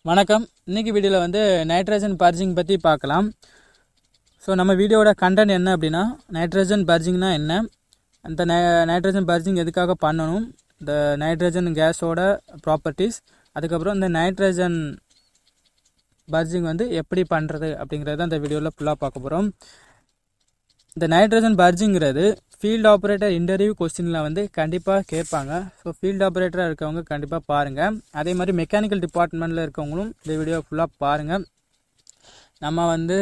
வணக்கம். இன்றைக்கி வீடியோவில் வந்து நைட்ரஜன் பர்ஜிங் பற்றி பார்க்கலாம். ஸோ நம்ம வீடியோவோட கண்டென்ட் என்ன அப்படின்னா, நைட்ரஜன் பர்ஜிங்னா என்ன, அந்த நைட்ரஜன் பர்ஜிங் எதுக்காக பண்ணணும், இந்த நைட்ரஜன் கேஸோட ப்ராப்பர்ட்டிஸ், அதுக்கப்புறம் இந்த நைட்ரஜன் பர்ஜிங் வந்து எப்படி பண்ணுறது அப்படிங்கிறத இந்த வீடியோவில் ஃபுல்லாக பார்க்க போகிறோம். இந்த நைட்ரஜன் பர்ஜிங்கிறது ஃபீல்டு ஆப்ரேட்டர் இன்டர்வியூ கொஸ்டினில் வந்து கண்டிப்பாக கேட்பாங்க. ஸோ ஃபீல்டு ஆப்ரேட்டராக இருக்கவங்க கண்டிப்பாக பாருங்கள். அதே மாதிரி மெக்கானிக்கல் டிபார்ட்மெண்ட்டில் இருக்கவங்களும் இந்த வீடியோ ஃபுல்லாக பாருங்கள். நம்ம வந்து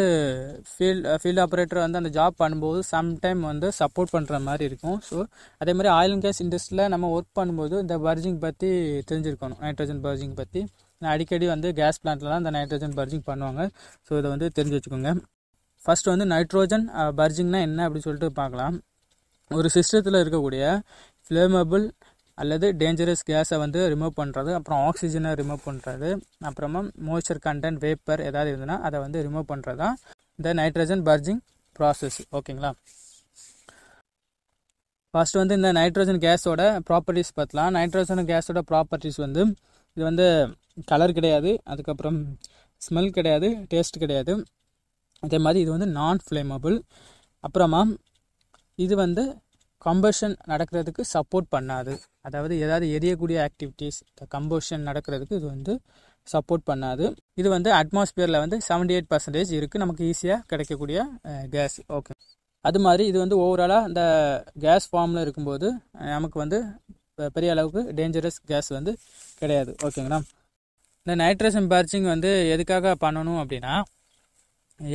ஃபீல்டு ஆப்ரேட்டர் வந்து அந்த ஜாப் பண்ணும்போது சம்டைம் வந்து சப்போர்ட் பண்ணுற மாதிரி இருக்கும். ஸோ அதே மாதிரி ஆயில் அண்ட் கேஸ் இண்டஸ்ட்ரியில் நம்ம ஒர்க் பண்ணும்போது இந்த பர்ஜிங் பற்றி தெரிஞ்சிருக்கணும், நைட்ரஜன் பர்ஜிங் பற்றி. அடிக்கடி வந்து கேஸ் பிளான்ட்லாம் இந்த நைட்ரஜன் பர்ஜிங் பண்ணுவாங்க. ஸோ இதை வந்து தெரிஞ்சு வச்சுக்கோங்க. ஃபஸ்ட்டு வந்து நைட்ரோஜன் பர்ஜிங்னா என்ன அப்படின்னு சொல்லிட்டு பார்க்கலாம். ஒரு சிஸ்டத்தில் இருக்கக்கூடிய ஃப்ளேமபிள் அல்லது டேஞ்சரஸ் கேஸை வந்து ரிமூவ் பண்ணுறது, அப்புறம் ஆக்சிஜனை ரிமூவ் பண்ணுறது, அப்புறமா மோய்ஸ்சர் கண்டென்ட் வேப்பர் ஏதாவது இருந்ததுன்னா அதை வந்து ரிமூவ் பண்ணுறது தான் இந்த நைட்ரஜன் பர்ஜிங் ப்ராசஸ். ஓகேங்களா? ஃபஸ்ட்டு வந்து இந்த நைட்ரஜன் கேஸோட ப்ராப்பர்ட்டிஸ் பார்க்கலாம். நைட்ரஜன் கேஸோட ப்ராப்பர்ட்டிஸ் வந்து இது வந்து கலர் கிடையாது, அதுக்கப்புறம் ஸ்மெல் கிடையாது, டேஸ்ட் கிடையாது. அதே மாதிரி இது வந்து நான் ஃப்ளேமபிள். அப்புறமா இது வந்து கம்பஷன் நடக்கிறதுக்கு சப்போர்ட் பண்ணாது. அதாவது ஏதாவது எரியக்கூடிய ஆக்டிவிட்டீஸ் கம்பஷன் நடக்கிறதுக்கு இது வந்து சப்போர்ட் பண்ணாது. இது வந்து அட்மாஸ்பியரில் வந்து 78% இருக்குது, நமக்கு ஈஸியாக கிடைக்கக்கூடிய கேஸ். ஓகே, அது மாதிரி இது வந்து ஓவராலாக இந்த கேஸ் ஃபார்மில் இருக்கும்போது நமக்கு வந்து பெரிய அளவுக்கு டேஞ்சரஸ் கேஸ் வந்து கிடையாது. ஓகேங்களா? இந்த நைட்ரஜன் பர்ஜிங் வந்து எதுக்காக பண்ணணும் அப்படின்னா,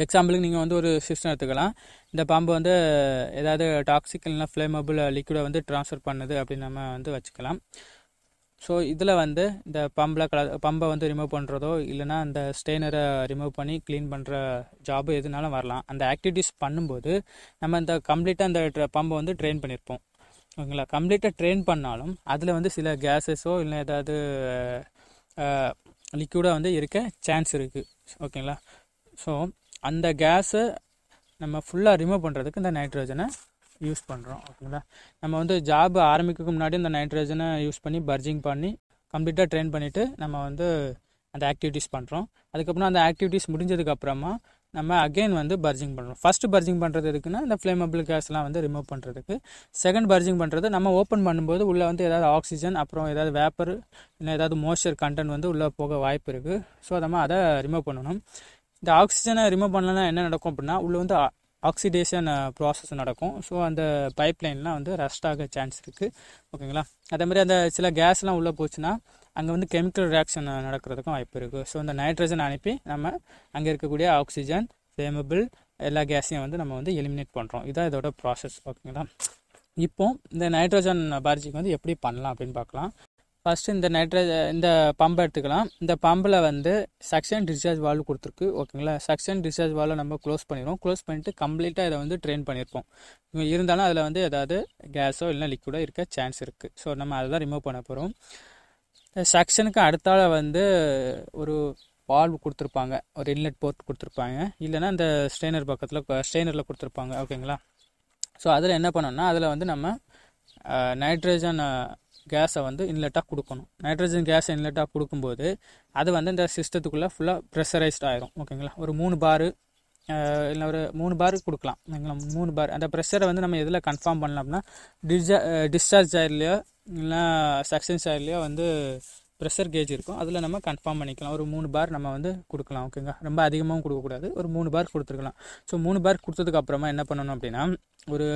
எக்ஸாம்பிளுக்கு நீங்கள் வந்து ஒரு சிஸ்டம் எடுத்துக்கலாம். இந்த பம்பு வந்து ஏதாவது டாக்ஸிக் இல்லைனா ஃப்ளேமபிள் லிக்விடை வந்து ட்ரான்ஸ்ஃபர் பண்ணுது அப்படின்னு நம்ம வந்து வச்சுக்கலாம். ஸோ இதில் வந்து இந்த பம்பை வந்து ரிமூவ் பண்ணுறதோ இல்லைனா அந்த ஸ்டெய்னரை ரிமூவ் பண்ணி க்ளீன் பண்ணுற ஜாபு எதுனாலும் வரலாம். அந்த ஆக்டிவிட்டீஸ் பண்ணும்போது நம்ம இந்த கம்ப்ளீட்டாக அந்த பம்பை வந்து ட்ரெயின் பண்ணியிருப்போம். ஓகேங்களா? கம்ப்ளீட்டாக ட்ரெயின் பண்ணாலும் அதில் வந்து சில கேஸஸோ இல்லை ஏதாவது லிக்விடோ வந்து இருக்க சான்ஸ் இருக்குது. ஓகேங்களா? ஸோ அந்த கேஸை நம்ம ஃபுல்லாக ரிமூவ் பண்ணுறதுக்கு இந்த நைட்ரஜனை யூஸ் பண்ணுறோம். ஓகேங்களா? நம்ம வந்து ஜாப் ஆரம்பிக்கிறதுக்கு முன்னாடி இந்த நைட்ரஜனை யூஸ் பண்ணி பர்ஜிங் பண்ணி கம்ப்ளீட்டாக ட்ரெயின் பண்ணிவிட்டு நம்ம வந்து அந்த ஆக்டிவிட்டீஸ் பண்ணுறோம். அதுக்கப்புறம் அந்த ஆக்டிவிட்டீஸ் முடிஞ்சதுக்கப்புறமா நம்ம அகெயின் வந்து பர்ஜிங் பண்ணுறோம். ஃபஸ்ட்டு பர்ஜிங் பண்ணுறது எதுக்குன்னா இந்த ஃப்ளேமபிள் கேஸ்லாம் வந்து ரிமூவ் பண்ணுறதுக்கு. செகண்ட் பர்ஜிங் பண்ணுறது நம்ம ஓப்பன் பண்ணும்போது உள்ளே வந்து ஏதாவது ஆக்சிஜன் அப்புறம் ஏதாவது வேப்பர் இல்லை ஏதாவது மோய்ஸ்சர் கண்டென்ட் வந்து உள்ளே போக வாய்ப்பு இருக்குது. ஸோ நம்ம அதை ரிமூவ் பண்ணணும். இந்த ஆக்சிஜனை ரிமூவ் பண்ணலன்னா என்ன நடக்கும் அப்படின்னா, உள்ளே வந்து ஆக்சிடேஷன் ப்ராசஸ் நடக்கும். ஸோ அந்த பைப்லைன்லாம் வந்து ரஸ்ட் ஆக சான்ஸ் இருக்குது. ஓகேங்களா? அதே மாதிரி அந்த சில கேஸ்லாம் உள்ளே போச்சுன்னா அங்கே வந்து கெமிக்கல் ரியாக்ஷன் நடக்கிறதுக்கும் வாய்ப்பு இருக்குது. ஸோ இந்த நைட்ரஜன் அனுப்பி நம்ம அங்கே இருக்கக்கூடிய ஆக்சிஜன், ஃப்ளேமபிள் எல்லா கேஸையும் வந்து நம்ம வந்து எலிமினேட் பண்ணுறோம். இதுதான் இதோட ப்ராசஸ். ஓகேங்களா? இப்போ இந்த நைட்ரஜன் பர்ஜிங் வந்து எப்படி பண்ணலாம் அப்படின்னு பார்க்கலாம். ஃபஸ்ட்டு இந்த பம்பை எடுத்துக்கலாம். இந்த பம்பில் வந்து சக்ஷன் டிஸ்சார்ஜ் வால்வு கொடுத்துருக்கு. ஓகேங்களா? சக்ஷன் டிஸ்சார்ஜ் வால்வை நம்ம க்ளோஸ் பண்ணிடுவோம். க்ளோஸ் பண்ணிவிட்டு கம்ப்ளீட்டாக இதை வந்து ட்ரெயின் பண்ணியிருப்போம். இருந்தாலும் அதில் வந்து ஏதாவது கேஸோ இல்லை லிக்விடோ இருக்க சான்ஸ் இருக்குது. ஸோ நம்ம அதை தான் ரிமூவ் பண்ண போகிறோம். சக்ஷனுக்கு அடுத்தால வந்து ஒரு வால்வு கொடுத்துருப்பாங்க, ஒரு இன்லெட் போர்ட் கொடுத்துருப்பாங்க, இல்லைனா இந்த ஸ்டெய்னரில் கொடுத்துருப்பாங்க. ஓகேங்களா? ஸோ அதில் என்ன பண்ணோம்னா அதில் வந்து நம்ம நைட்ரஜன் கேஸை வந்து இன்லெட்டாக கொடுக்கணும். நைட்ரஜன் கேஸை இன்லெட்டாக கொடுக்கும்போது அது வந்து இந்த சிஸ்டத்துக்குள்ளே ஃபுல்லாக ப்ரெஷரைஸ்ட் ஆகிரும். ஓகேங்களா? ஒரு 3 பார் இல்லை ஒரு 3 பார் கொடுக்கலாம். ஓகேங்களா? 3 பார். அந்த ப்ரெஷரை வந்து நம்ம எதில் கன்ஃபார்ம் பண்ணலாம் அப்படின்னா, டிஸ்சார்ஜ் ஆயிலையோ இல்லைனா சக்ஷன் ஆயிலையோ வந்து ப்ரெஷர் கேஜ் இருக்கும், அதில் நம்ம கன்ஃபார்ம் பண்ணிக்கலாம். ஒரு 3 பார் நம்ம வந்து கொடுக்கலாம். ஓகேங்களா? ரொம்ப அதிகமாகவும் கொடுக்கக்கூடாது, ஒரு 3 பார் கொடுத்துருக்கலாம். ஸோ 3 பார் கொடுத்ததுக்கப்புறமா என்ன பண்ணணும் அப்படின்னா, ஒரு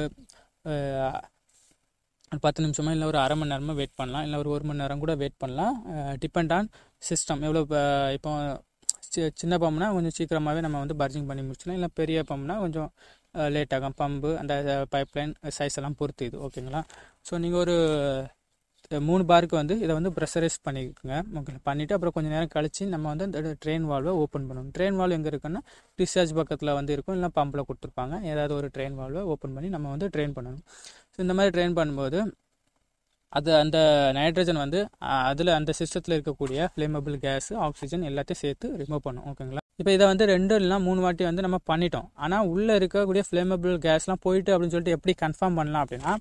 10 நிமிஷமா இல்லை ஒரு அரை மணி நேரமாக வெயிட் பண்ணலாம், இல்லை ஒரு 1 மணி நேரம் கூட வெயிட் பண்ணலாம். டிபெண்ட் ஆன் சிஸ்டம் எவ்வளோ. இப்போ சின்ன பம்புனா கொஞ்சம் சீக்கிரமாகவே நம்ம வந்து பர்ஜிங் பண்ணி முடிச்சிடலாம், இல்லை பெரிய பம்புனா கொஞ்சம் லேட் ஆகும். பம்பு அந்த பைப்லைன் சைஸ் எல்லாம் பொறுத்து இது. ஓகேங்களா? ஸோ நீங்கள் ஒரு 3 பாருக்கு வந்து இதை வந்து ப்ரெஷரைஸ் பண்ணிக்கோங்க. ஓகே, பண்ணிவிட்டு அப்புறம் கொஞ்சம் நேரம் கழித்து நம்ம வந்து இந்த ட்ரெயின் வால்வை ஓப்பன் பண்ணணும். ட்ரெயின் வால்வ் எங்கே இருக்குன்னா டிஸ்சார்ஜ் பக்கத்தில் வந்து இருக்கும், இல்லை பம்பில் கொடுத்துருப்பாங்க. ஏதாவது ஒரு ட்ரெயின் வால்வை ஓப்பன் பண்ணி நம்ம வந்து ட்ரெயின் பண்ணணும். ஸோ இந்த மாதிரி ட்ரெயின் பண்ணும்போது அது அந்த நைட்ரஜன் வந்து அதில் அந்த சிஸ்டத்தில் இருக்கக்கூடிய ஃப்ளேமபிள் கேஸ், ஆக்சிஜன் எல்லாத்தையும் சேர்த்து ரிமூவ் பண்ணும். ஓகேங்களா? இப்போ இதை வந்து 2 இல்லைனா 3 வாட்டி வந்து நம்ம பண்ணிட்டோம். ஆனால் உள்ளே இருக்கக்கூடிய ஃப்ளேமபிள் கேஸ்லாம் போயிட்டு அப்படின்னு சொல்லிட்டு எப்படி கன்ஃபார்ம் பண்ணலாம் அப்படின்னா,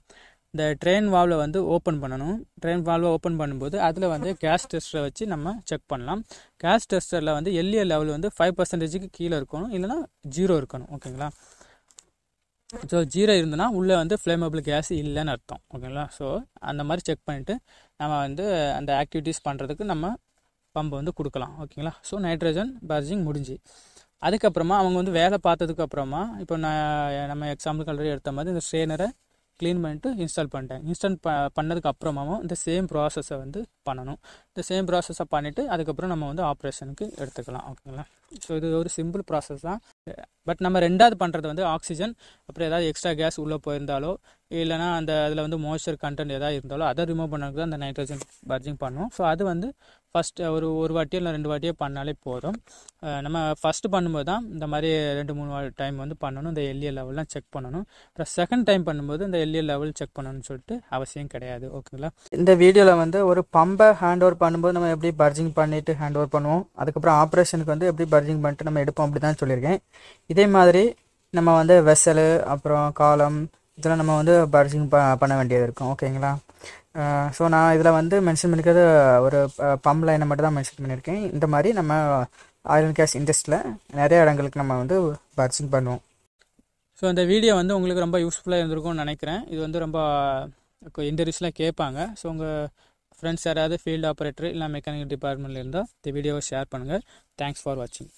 இந்த ட்ரெயின் வால்வை வந்து ஓப்பன் பண்ணணும். ட்ரெயின் வால்வை ஓப்பன் பண்ணும்போது அதில் வந்து கேஸ் டெஸ்டரை வச்சு நம்ம செக் பண்ணலாம். கேஸ் டெஸ்டரில் வந்து எல்இஎல் லெவல் வந்து 5%க்கு கீழே இருக்கணும், இல்லைனா 0 இருக்கணும். ஓகேங்களா? ஸோ 0 இருந்ததுன்னா உள்ளே வந்து ஃப்ளேமபிள் கேஸ் இல்லைன்னு அர்த்தம். ஓகேங்களா? ஸோ அந்த மாதிரி செக் பண்ணிவிட்டு நம்ம வந்து அந்த ஆக்டிவிட்டீஸ் பண்ணுறதுக்கு நம்ம பம்பை வந்து கொடுக்கலாம். ஓகேங்களா? ஸோ நைட்ரஜன் பர்ஜிங் முடிஞ்சு அதுக்கப்புறமா அவங்க வந்து வேலை பார்த்ததுக்கப்புறமா இப்போ நம்ம எக்ஸாம்பிளுக்கு ஆல்ரெடி எடுத்த மாதிரி இந்த ஸ்ட்ரெயினரை க்ளீன் பண்ணிட்டு இன்ஸ்டால் பண்ணிட்டேன். இன்ஸ்டால் பண்ணதுக்கு அப்புறமாவும் இந்த சேம் ப்ராசஸை வந்து பண்ணணும். இந்த சேம் ப்ராசஸை பண்ணிவிட்டு அதுக்கப்புறம் நம்ம வந்து ஆப்ரேஷனுக்கு எடுத்துக்கலாம். ஓகேங்களா? ஸோ இது ஒரு சிம்பிள் ப்ராசஸ் தான். பட் நம்ம ரெண்டாவது பண்ணுறது வந்து ஆக்சிஜன் அப்புறம் ஏதாவது எக்ஸ்ட்ரா கேஸ் உள்ளே போயிருந்தாலோ இல்லைனா அந்த அதில் வந்து மாய்ஸ்சர் கண்டென்ட் எதாவது இருந்தாலோ அதை ரிமூவ் பண்ணுறதுக்கு தான் அந்த நைட்ரஜன் பர்ஜிங் பண்ணுவோம். ஸோ அது வந்து ஃபஸ்ட்டு ஒரு வாட்டியோ இல்லை 2 வாட்டியோ பண்ணாலே போதும். நம்ம ஃபஸ்ட்டு பண்ணும்போது தான் இந்த மாதிரி 2-3 டைம் வந்து பண்ணணும். இந்த எல்இஎல் லெவல்லாம் செக் பண்ணணும். அப்புறம் செகண்ட் டைம் பண்ணும்போது இந்த எல்இஎல் லெவல் செக் பண்ணணும்னு சொல்லிட்டு அவசியம் கிடையாது. ஓகேங்களா? இந்த வீடியோவில் வந்து ஒரு பம்பை ஹேண்ட் ஓவர் பண்ணும்போது நம்ம எப்படி பர்ஜிங் பண்ணிவிட்டு ஹேண்ட் ஓவர் பண்ணுவோம், அதுக்கப்புறம் ஆப்ரேஷனுக்கு வந்து எப்படி பர்ஜிங் பண்ணிட்டு நம்ம எடுப்போம், அப்படி தான் சொல்லியிருக்கேன். இதே மாதிரி நம்ம வந்து வெசலு அப்புறம் காலம் இதெல்லாம் நம்ம வந்து பர்ஜிங் பண்ண வேண்டியது இருக்கும். ஓகேங்களா? ஸோ நான் இதில் வந்து மென்ஷன் பண்ணிக்கிறது ஒரு பம்ப் லைனை மட்டும் தான் மென்ஷன் பண்ணியிருக்கேன். இந்த மாதிரி நம்ம ஆயில் அண்ட் கேஸ் இண்டஸ்ட்ரியில் நிறைய இடங்களுக்கு நம்ம வந்து பர்ஜிங் பண்ணுவோம். ஸோ இந்த வீடியோ வந்து உங்களுக்கு ரொம்ப யூஸ்ஃபுல்லாக இருந்திருக்கும்னு நினைக்கிறேன். இது வந்து ரொம்ப இன்டர்வியூஸ்லாம் கேட்பாங்க. ஸோ உங்கள் ஃப்ரெண்ட்ஸ் யாராவது ஃபீல்டு ஆப்ரேட்டர் இல்லை மெக்கானிக்கல் டிபார்ட்மெண்ட்டில் இருந்தால் இந்த வீடியோவை ஷேர் பண்ணுங்கள். தேங்க்ஸ் ஃபார் வாட்சிங்.